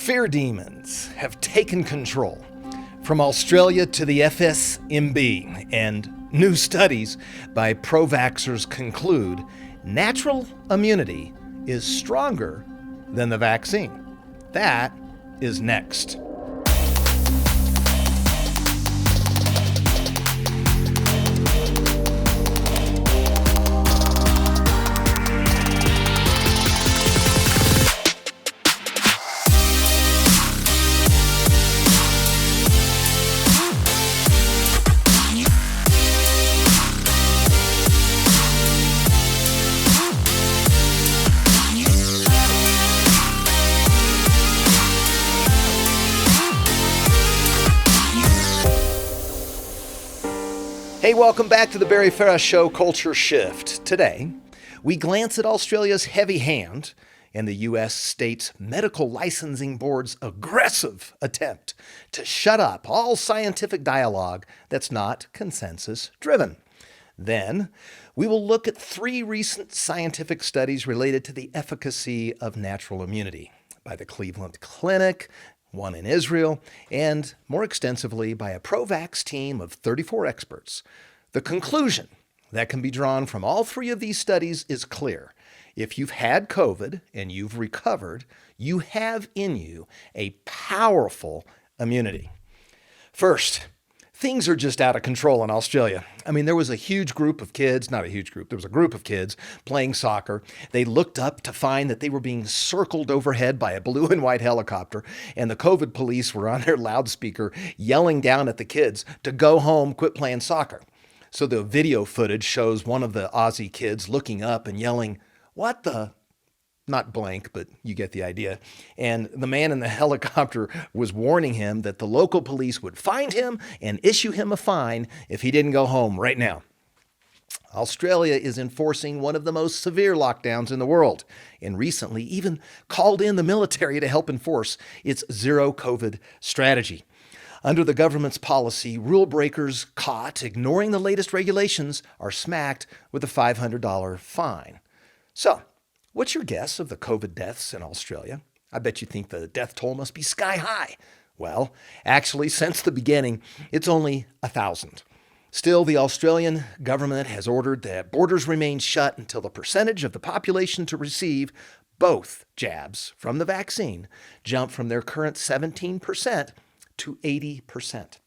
Fear demons have taken control from Australia to the FSMB, and new studies by pro-vaxxers conclude natural immunity is stronger than the vaccine. That is next. Hey, welcome back to the Farah Show Culture Shift. Today, we glance at Australia's heavy hand and the U.S. state's medical licensing board's aggressive attempt to shut up all scientific dialogue that's not consensus-driven. Then, we will look at 3 recent scientific studies related to the efficacy of natural immunity by the Cleveland Clinic, one in Israel, and more extensively by a pro-vax team of 34 experts. The conclusion that can be drawn from all 3 of these studies is clear. If you've had COVID and you've recovered, you have in you a powerful immunity. First, things are just out of control in Australia. I mean, there was a huge group of kids, not a huge group, there was a group of kids playing soccer. They looked up to find that they were being circled overhead by a blue and white helicopter, and the COVID police were on their loudspeaker yelling down at the kids to go home, quit playing soccer. So the video footage shows one of the Aussie kids looking up and yelling, "What the?" Not blank, but you get the idea. And the man in the helicopter was warning him that the local police would find him and issue him a fine if he didn't go home right now. Australia is enforcing one of the most severe lockdowns in the world, and recently even called in the military to help enforce its zero COVID strategy. Under the government's policy, rule breakers caught ignoring the latest regulations are smacked with a $500 fine. So, what's your guess of the COVID deaths in Australia? I bet you think the death toll must be sky high. Well, actually, since the beginning, it's only 1,000. Still, the Australian government has ordered that borders remain shut until the percentage of the population to receive both jabs from the vaccine jump from their current 17% to 80%.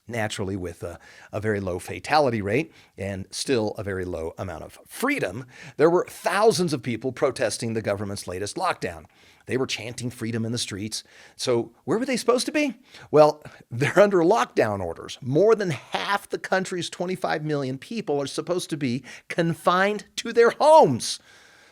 Naturally, with a very low fatality rate and still a very low amount of freedom, there were thousands of people protesting the government's latest lockdown. They were chanting freedom in the streets. So where were they supposed to be? Well, they're under lockdown orders. More than half the country's 25 million people are supposed to be confined to their homes.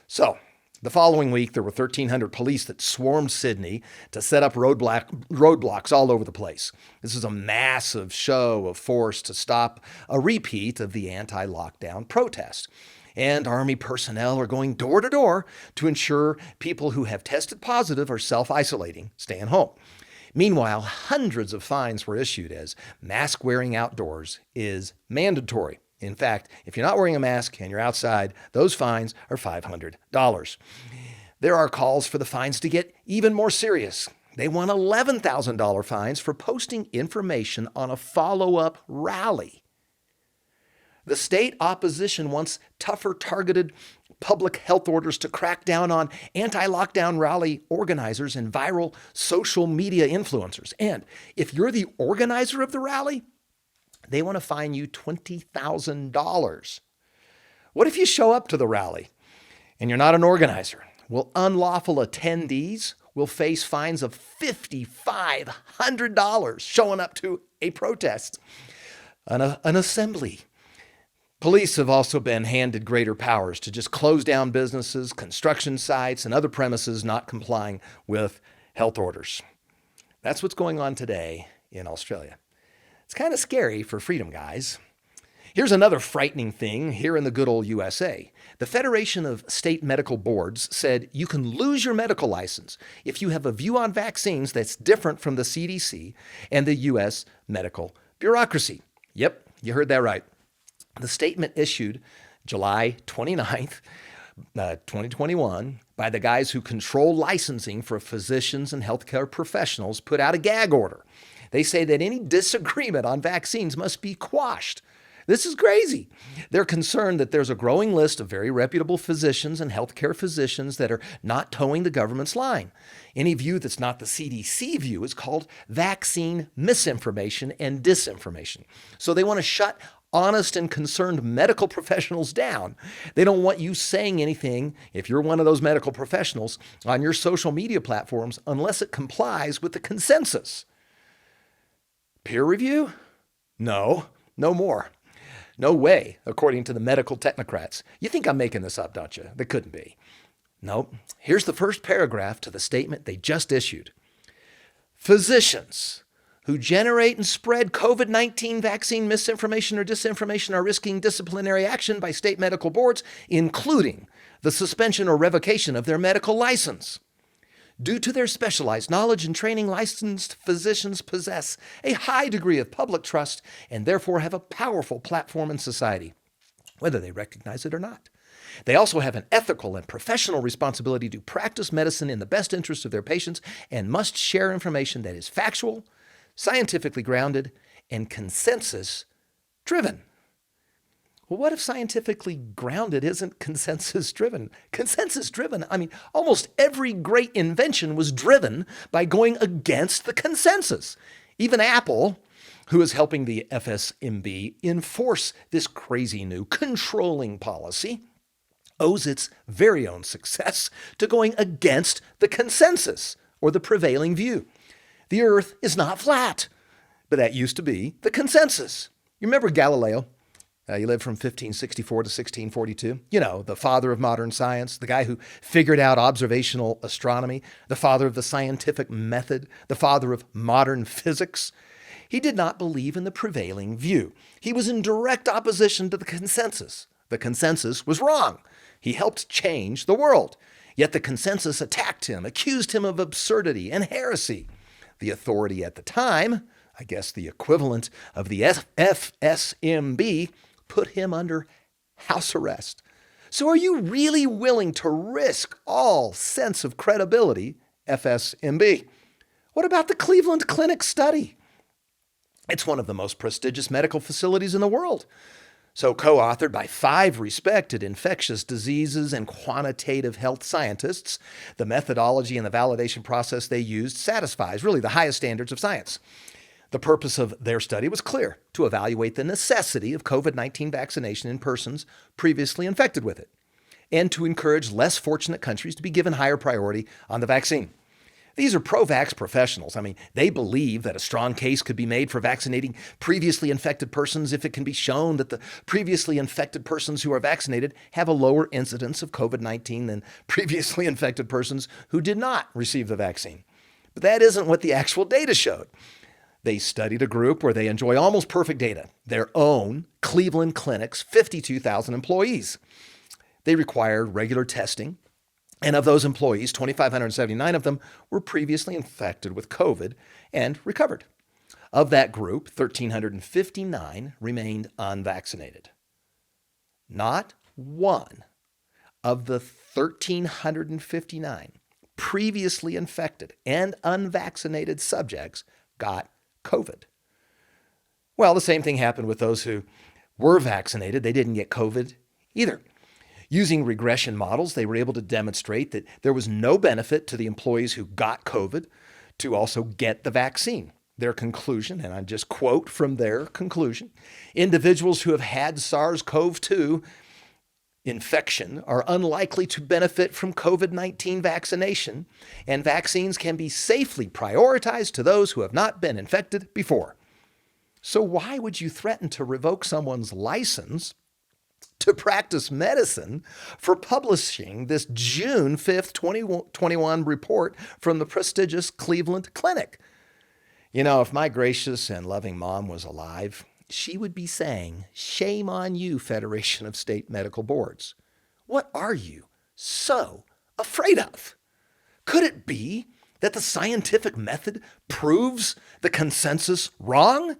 So the following week, there were 1,300 police that swarmed Sydney to set up roadblocks all over the place. This is a massive show of force to stop a repeat of the anti-lockdown protest. And Army personnel are going door to door to ensure people who have tested positive are self-isolating, staying home. Meanwhile, hundreds of fines were issued as mask wearing outdoors is mandatory. In fact, if you're not wearing a mask and you're outside, those fines are $500. There are calls for the fines to get even more serious. They want $11,000 fines for posting information on a follow-up rally. The state opposition wants tougher targeted public health orders to crack down on anti-lockdown rally organizers and viral social media influencers. And if you're the organizer of the rally, they want to fine you $20,000. What if you show up to the rally and you're not an organizer? Well, unlawful attendees will face fines of $5,500 showing up to a protest, an assembly. Police have also been handed greater powers to just close down businesses, construction sites, and other premises not complying with health orders. That's what's going on today in Australia. It's kind of scary for freedom, guys. Here's another frightening thing here in the good old USA. The Federation of State Medical Boards said you can lose your medical license if you have a view on vaccines that's different from the CDC and the U.S. medical bureaucracy. Yep, you heard that right. The statement issued July 29th, 2021, by the guys who control licensing for physicians and healthcare professionals, put out a gag order. They say that any disagreement on vaccines must be quashed. This is crazy. They're concerned that there's a growing list of very reputable physicians and healthcare physicians that are not towing the government's line. Any view that's not the CDC view is called vaccine misinformation and disinformation. So they want to shut honest and concerned medical professionals down. They don't want you saying anything, if you're one of those medical professionals, on your social media platforms unless it complies with the consensus. Peer review? No more. No way, according to the medical technocrats. You think I'm making this up, don't you? That couldn't be. Nope. Here's the first paragraph to the statement they just issued. Physicians who generate and spread COVID-19 vaccine misinformation or disinformation are risking disciplinary action by state medical boards, including the suspension or revocation of their medical license. Due to their specialized knowledge and training, licensed physicians possess a high degree of public trust and therefore have a powerful platform in society, whether they recognize it or not. They also have an ethical and professional responsibility to practice medicine in the best interest of their patients and must share information that is factual, scientifically grounded, and consensus-driven. Well, what if scientifically grounded isn't consensus-driven? Consensus-driven, almost every great invention was driven by going against the consensus. Even Apple, who is helping the FSMB enforce this crazy new controlling policy, owes its very own success to going against the consensus or the prevailing view. The earth is not flat, but that used to be the consensus. You remember Galileo? He lived from 1564 to 1642. You know, the father of modern science, the guy who figured out observational astronomy, the father of the scientific method, the father of modern physics. He did not believe in the prevailing view. He was in direct opposition to the consensus. The consensus was wrong. He helped change the world. Yet the consensus attacked him, accused him of absurdity and heresy. The authority at the time, I guess the equivalent of the FSMB, put him under house arrest. So are you really willing to risk all sense of credibility, FSMB? What about the Cleveland Clinic study? It's one of the most prestigious medical facilities in the world. So co-authored by 5 respected infectious diseases and quantitative health scientists, the methodology and the validation process they used satisfies really the highest standards of science. The purpose of their study was clear: to evaluate the necessity of COVID-19 vaccination in persons previously infected with it, and to encourage less fortunate countries to be given higher priority on the vaccine. These are pro-vax professionals. They believe that a strong case could be made for vaccinating previously infected persons if it can be shown that the previously infected persons who are vaccinated have a lower incidence of COVID-19 than previously infected persons who did not receive the vaccine. But that isn't what the actual data showed. They studied a group where they enjoy almost perfect data, their own Cleveland Clinic's 52,000 employees. They required regular testing, and of those employees, 2,579 of them were previously infected with COVID and recovered. Of that group, 1,359 remained unvaccinated. Not one of the 1,359 previously infected and unvaccinated subjects got COVID. Well, the same thing happened with those who were vaccinated. They didn't get COVID either. Using regression models, they were able to demonstrate that there was no benefit to the employees who got COVID to also get the vaccine. Their conclusion, and I just quote from their conclusion, individuals who have had SARS-CoV-2 infection are unlikely to benefit from COVID-19 vaccination, and vaccines can be safely prioritized to those who have not been infected before. So why would you threaten to revoke someone's license to practice medicine for publishing this June 5th, 2021 report from the prestigious Cleveland Clinic? You know, if my gracious and loving mom was alive, she would be saying, "Shame on you, Federation of State Medical Boards. What are you so afraid of? Could it be that the scientific method proves the consensus wrong?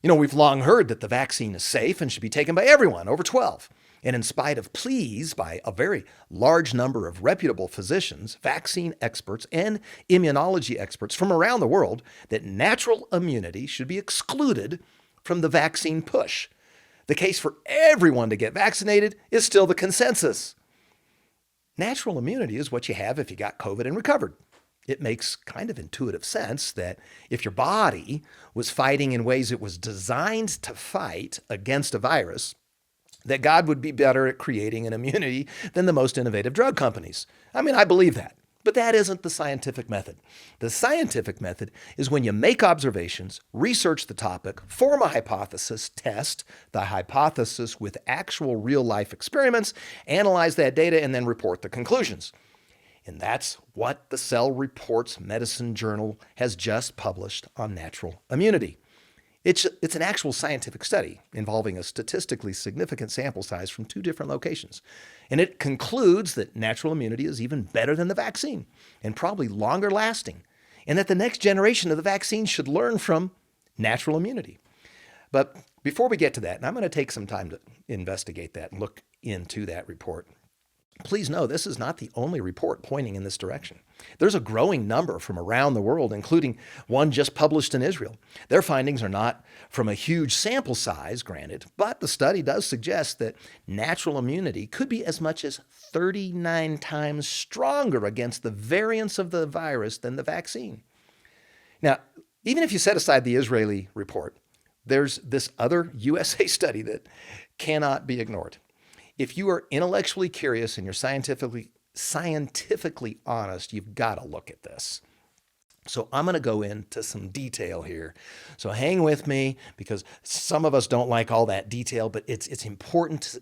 You know, we've long heard that the vaccine is safe and should be taken by everyone over 12. And in spite of pleas by a very large number of reputable physicians, vaccine experts, and immunology experts from around the world that natural immunity should be excluded from the vaccine push, the case for everyone to get vaccinated is still the consensus. Natural immunity is what you have if you got COVID and recovered. It makes kind of intuitive sense that if your body was fighting in ways it was designed to fight against a virus, that God would be better at creating an immunity than the most innovative drug companies. I mean, I believe that. But that isn't the scientific method. The scientific method is when you make observations, research the topic, form a hypothesis, test the hypothesis with actual real-life experiments, analyze that data, and then report the conclusions. And that's what the Cell Reports Medicine Journal has just published on natural immunity. It's an actual scientific study involving a statistically significant sample size from 2 different locations. And it concludes that natural immunity is even better than the vaccine and probably longer lasting, and that the next generation of the vaccine should learn from natural immunity. But before we get to that, and I'm going to take some time to investigate that and look into that report, please know this is not the only report pointing in this direction. There's a growing number from around the world, including one just published in Israel. Their findings are not from a huge sample size, granted, but the study does suggest that natural immunity could be as much as 39 times stronger against the variants of the virus than the vaccine. Now, even if you set aside the Israeli report, there's this other USA study that cannot be ignored. If you are intellectually curious and you're scientifically honest, you've got to look at this. So I'm going to go into some detail here. So hang with me, because some of us don't like all that detail, but it's important to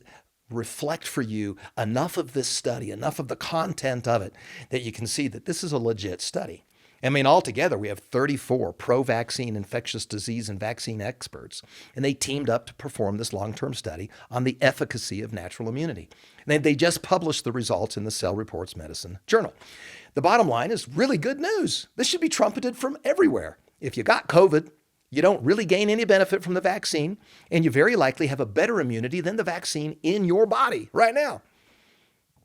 reflect for you enough of this study, enough of the content of it, that you can see that this is a legit study. I mean, altogether, we have 34 pro-vaccine infectious disease and vaccine experts, and they teamed up to perform this long-term study on the efficacy of natural immunity. And they just published the results in the Cell Reports Medicine Journal. The bottom line is really good news. This should be trumpeted from everywhere. If you got COVID, you don't really gain any benefit from the vaccine, and you very likely have a better immunity than the vaccine in your body right now.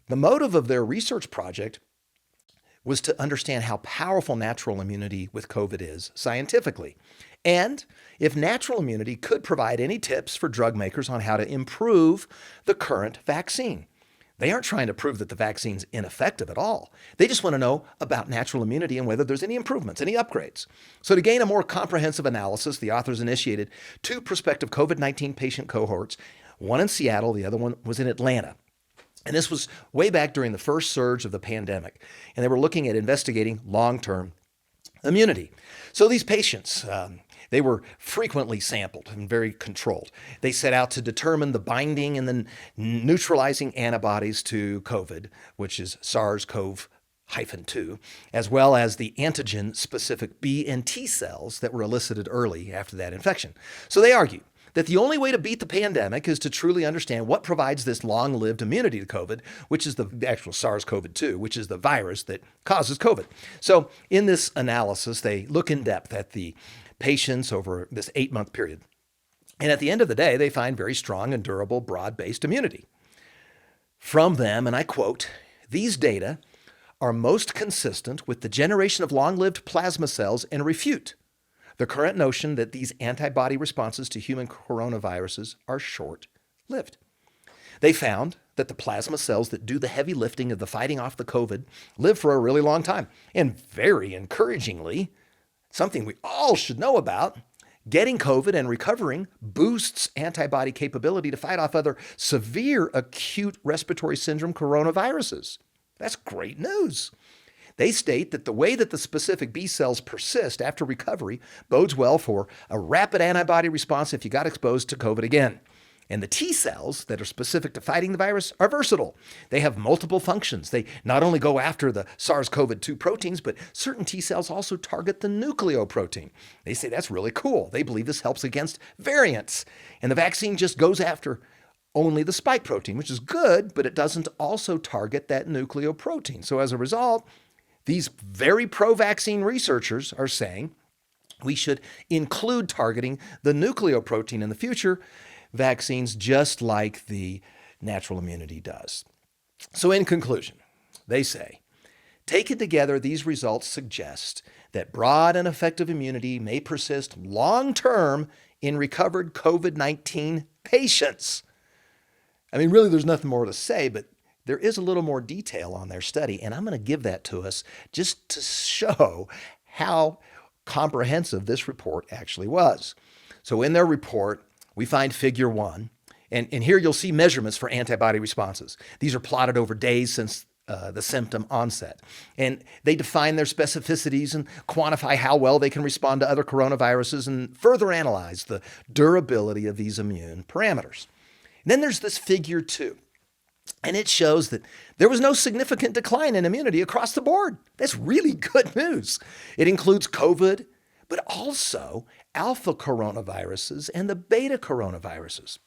The motive of their research project was to understand how powerful natural immunity with COVID is scientifically, and if natural immunity could provide any tips for drug makers on how to improve the current vaccine. They aren't trying to prove that the vaccine's ineffective at all. They just want to know about natural immunity and whether there's any improvements, any upgrades. So to gain a more comprehensive analysis, the authors initiated 2 prospective COVID-19 patient cohorts, one in Seattle, the other one was in Atlanta. And this was way back during the first surge of the pandemic. And they were looking at investigating long-term immunity. So these patients, they were frequently sampled and very controlled. They set out to determine the binding and the neutralizing antibodies to COVID, which is SARS-CoV-2, as well as the antigen-specific B and T cells that were elicited early after that infection. So they argue that the only way to beat the pandemic is to truly understand what provides this long-lived immunity to COVID, which is the actual SARS-CoV-2, which is the virus that causes COVID. So in this analysis, they look in depth at the patients over this 8-month period. And at the end of the day, they find very strong and durable broad-based immunity. From them, and I quote, "These data are most consistent with the generation of long-lived plasma cells and refute the current notion that these antibody responses to human coronaviruses are short-lived." They found that the plasma cells that do the heavy lifting of the fighting off the COVID live for a really long time. And very encouragingly, something we all should know about, getting COVID and recovering boosts antibody capability to fight off other severe acute respiratory syndrome coronaviruses. That's great news. They state that the way that the specific B cells persist after recovery bodes well for a rapid antibody response if you got exposed to COVID again. And the T cells that are specific to fighting the virus are versatile. They have multiple functions. They not only go after the SARS-CoV-2 proteins, but certain T cells also target the nucleoprotein. They say that's really cool. They believe this helps against variants. And the vaccine just goes after only the spike protein, which is good, but it doesn't also target that nucleoprotein. So as a result, these very pro-vaccine researchers are saying we should include targeting the nucleoprotein in the future vaccines, just like the natural immunity does. So in conclusion, they say, taken together, these results suggest that broad and effective immunity may persist long-term in recovered COVID-19 patients. I mean, really, there's nothing more to say, but there is a little more detail on their study, and I'm going to give that to us just to show how comprehensive this report actually was. So in their report, we find figure 1, and here you'll see measurements for antibody responses. These are plotted over days since the symptom onset. And they define their specificities and quantify how well they can respond to other coronaviruses and further analyze the durability of these immune parameters. And then there's this figure 2. And it shows that there was no significant decline in immunity across the board. That's really good news. It includes COVID, but also alpha coronaviruses and the beta coronaviruses.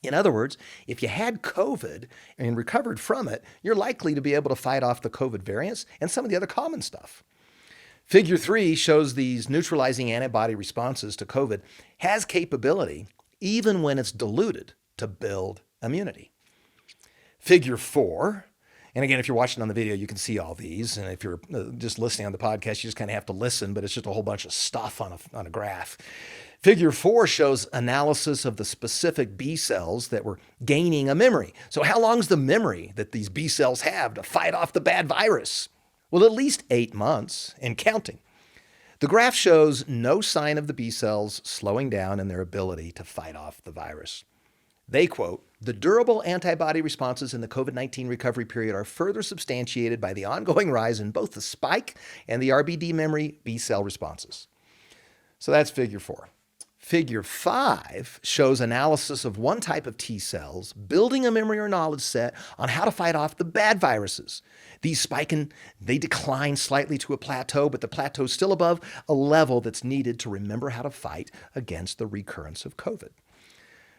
In other words, if you had COVID and recovered from it, you're likely to be able to fight off the COVID variants and some of the other common stuff. Figure 3 shows these neutralizing antibody responses to COVID has capability, even when it's diluted, to build immunity. Figure 4, and again, if you're watching on the video, you can see all these. And if you're just listening on the podcast, you just kind of have to listen, but it's just a whole bunch of stuff on a graph. Figure 4 shows analysis of the specific B cells that were gaining a memory. So how long is the memory that these B cells have to fight off the bad virus? Well, at least 8 months and counting. The graph shows no sign of the B cells slowing down in their ability to fight off the virus. They quote, "The durable antibody responses in the COVID-19 recovery period are further substantiated by the ongoing rise in both the spike and the RBD memory B cell responses." So that's figure 4. Figure 5 shows analysis of one type of T cells building a memory or knowledge set on how to fight off the bad viruses. These spike and they decline slightly to a plateau, but the plateau is still above a level that's needed to remember how to fight against the recurrence of COVID.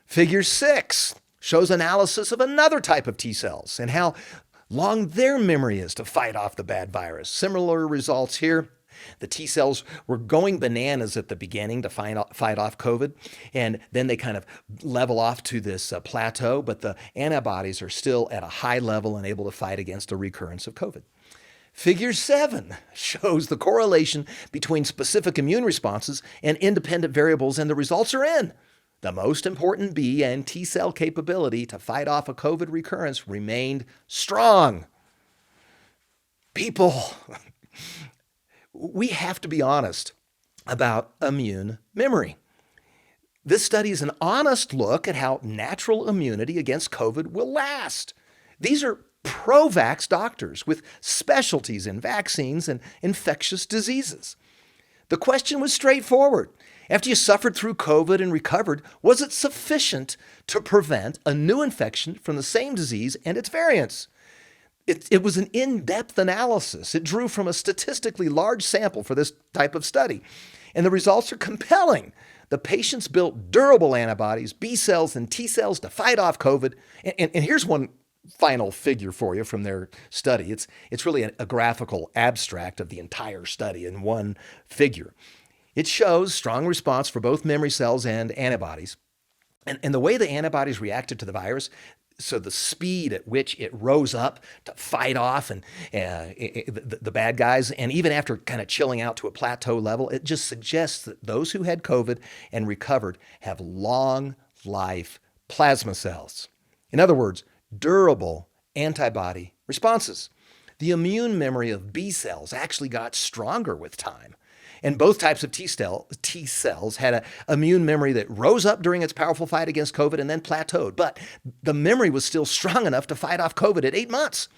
Figure 6 shows analysis of another type of T cells and how long their memory is to fight off the bad virus. Similar results here. The T cells were going bananas at the beginning to fight off COVID, and then they kind of level off to this plateau, but the antibodies are still at a high level and able to fight against a recurrence of COVID. Figure 7 shows the correlation between specific immune responses and independent variables, and the results are in. The most important B and T cell capability to fight off a COVID recurrence remained strong. People, we have to be honest about immune memory. This study is an honest look at how natural immunity against COVID will last. These are pro-vax doctors with specialties in vaccines and infectious diseases. The question was straightforward. After you suffered through COVID and recovered, was it sufficient to prevent a new infection from the same disease and its variants? It was an in-depth analysis. It drew from a statistically large sample for this type of study. And the results are compelling. The patients built durable antibodies, B cells and T cells to fight off COVID. And here's one final figure for you from their study. It's really a graphical abstract of the entire study in one figure. It shows strong response for both memory cells and antibodies. And the way the antibodies reacted to the virus, so the speed at which it rose up to fight off and the bad guys, and even after kind of chilling out to a plateau level, it just suggests that those who had COVID and recovered have long life plasma cells. In other words, durable antibody responses. The immune memory of B cells actually got stronger with time. And both types of T cells had an immune memory that rose up during its powerful fight against COVID and then plateaued. But the memory was still strong enough to fight off COVID at 8 months.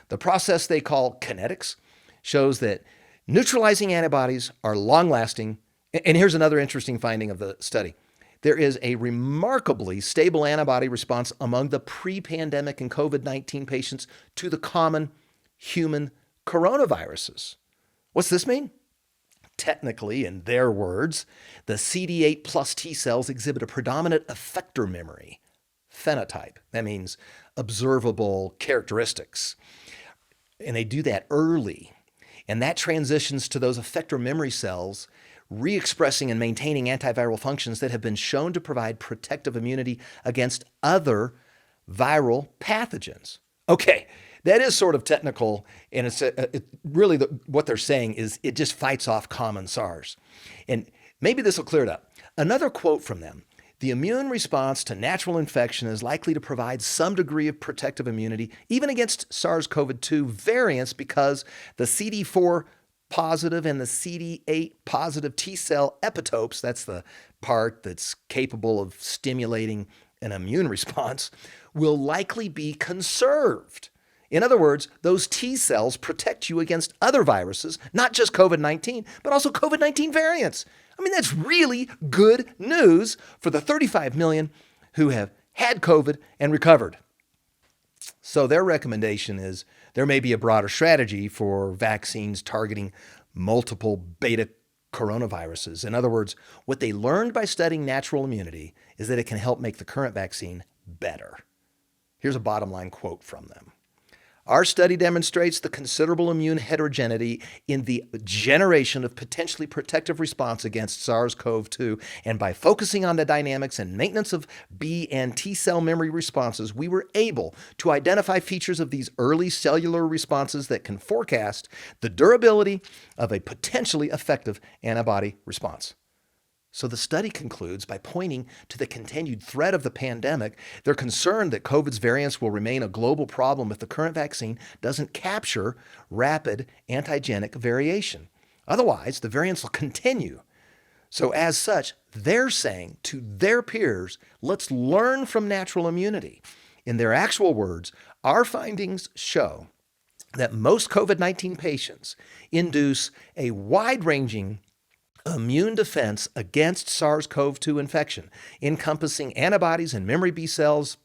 The process they call kinetics shows that neutralizing antibodies are long-lasting. And here's another interesting finding of the study. There is a remarkably stable antibody response among the pre-pandemic and COVID-19 patients to the common human coronaviruses. What's this mean? Technically, in their words, the CD8 plus T cells exhibit a predominant effector memory phenotype. That means observable characteristics. And they do that early. And that transitions to those effector memory cells re-expressing and maintaining antiviral functions that have been shown to provide protective immunity against other viral pathogens. Okay, that is sort of technical, and it's really what they're saying is it just fights off common SARS. And maybe this will clear it up. Another quote from them: the immune response to natural infection is likely to provide some degree of protective immunity, even against SARS-CoV-2 variants, because the CD4 positive and the CD8 positive T cell epitopes, that's the part that's capable of stimulating an immune response, will likely be conserved. In other words, those T cells protect you against other viruses, not just COVID-19, but also COVID-19 variants. I mean, that's really good news for the 35 million who have had COVID and recovered. So their recommendation is there may be a broader strategy for vaccines targeting multiple beta coronaviruses. In other words, what they learned by studying natural immunity is that it can help make the current vaccine better. Here's a bottom line quote from them. Our study demonstrates the considerable immune heterogeneity in the generation of potentially protective response against SARS-CoV-2, and by focusing on the dynamics and maintenance of B and T cell memory responses, we were able to identify features of these early cellular responses that can forecast the durability of a potentially effective antibody response. So the study concludes by pointing to the continued threat of the pandemic. They're concerned that COVID's variants will remain a global problem if the current vaccine doesn't capture rapid antigenic variation. Otherwise, the variants will continue. So as such, they're saying to their peers, let's learn from natural immunity. In their actual words, our findings show that most COVID-19 patients induce a wide-ranging immune defense against SARS-CoV-2 infection, encompassing antibodies and memory B cells,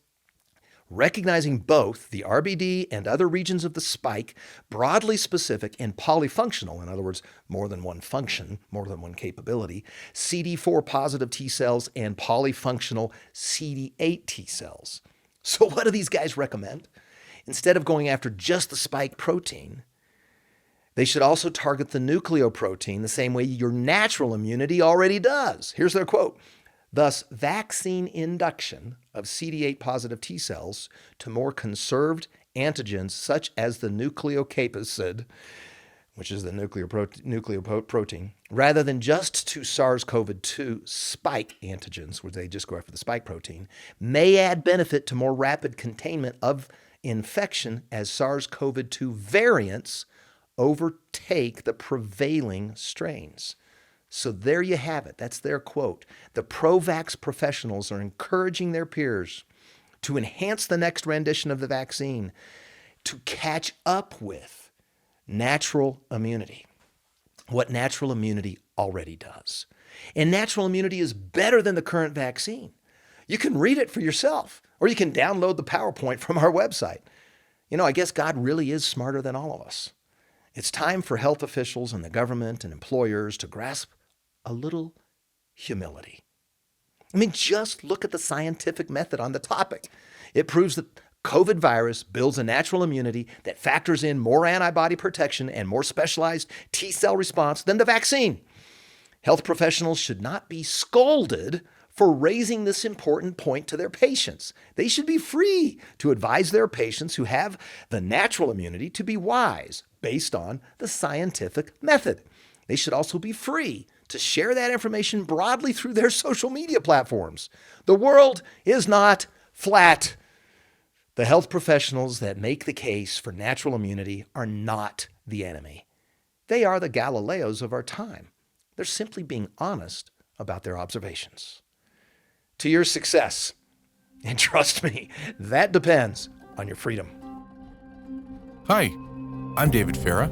recognizing both the RBD and other regions of the spike, broadly specific and polyfunctional, in other words, more than one function, more than one capability, CD4 positive T cells and polyfunctional CD8 T cells. So what do these guys recommend? Instead of going after just the spike protein, they should also target the nucleoprotein the same way your natural immunity already does. Here's their quote. Thus, vaccine induction of CD8 positive T cells to more conserved antigens such as the nucleocapsid, which is the nucleoprotein, rather than just to SARS-CoV-2 spike antigens, where they just go after the spike protein, may add benefit to more rapid containment of infection as SARS-CoV-2 variants overtake the prevailing strains. So there you have it. That's their quote. The pro-vax professionals are encouraging their peers to enhance the next rendition of the vaccine to catch up with natural immunity, what natural immunity already does. And natural immunity is better than the current vaccine. You can read it for yourself, or you can download the PowerPoint from our website. You know, I guess God really is smarter than all of us. It's time for health officials and the government and employers to grasp a little humility. I mean, just look at the scientific method on the topic. It proves that COVID virus builds a natural immunity that factors in more antibody protection and more specialized T cell response than the vaccine. Health professionals should not be scolded for raising this important point to their patients. They should be free to advise their patients who have the natural immunity to be wise based on the scientific method. They should also be free to share that information broadly through their social media platforms. The world is not flat. The health professionals that make the case for natural immunity are not the enemy. They are the Galileos of our time. They're simply being honest about their observations. To your success, and trust me, that depends on your freedom. Hi, I'm David Farah.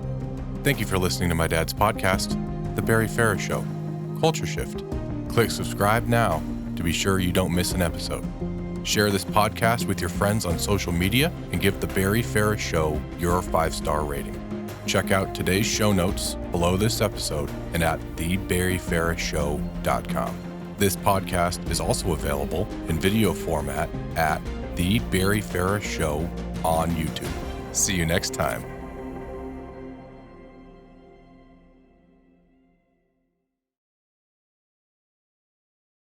Thank you for listening to my dad's podcast, The Barry Farah Show, Culture Shift. Click subscribe now to be sure you don't miss an episode. Share this podcast with your friends on social media and give The Barry Farah Show your 5-star rating. Check out today's show notes below this episode and at thebarryfarahshow.com. This podcast is also available in video format at The Barry Farah Show on YouTube. See you next time.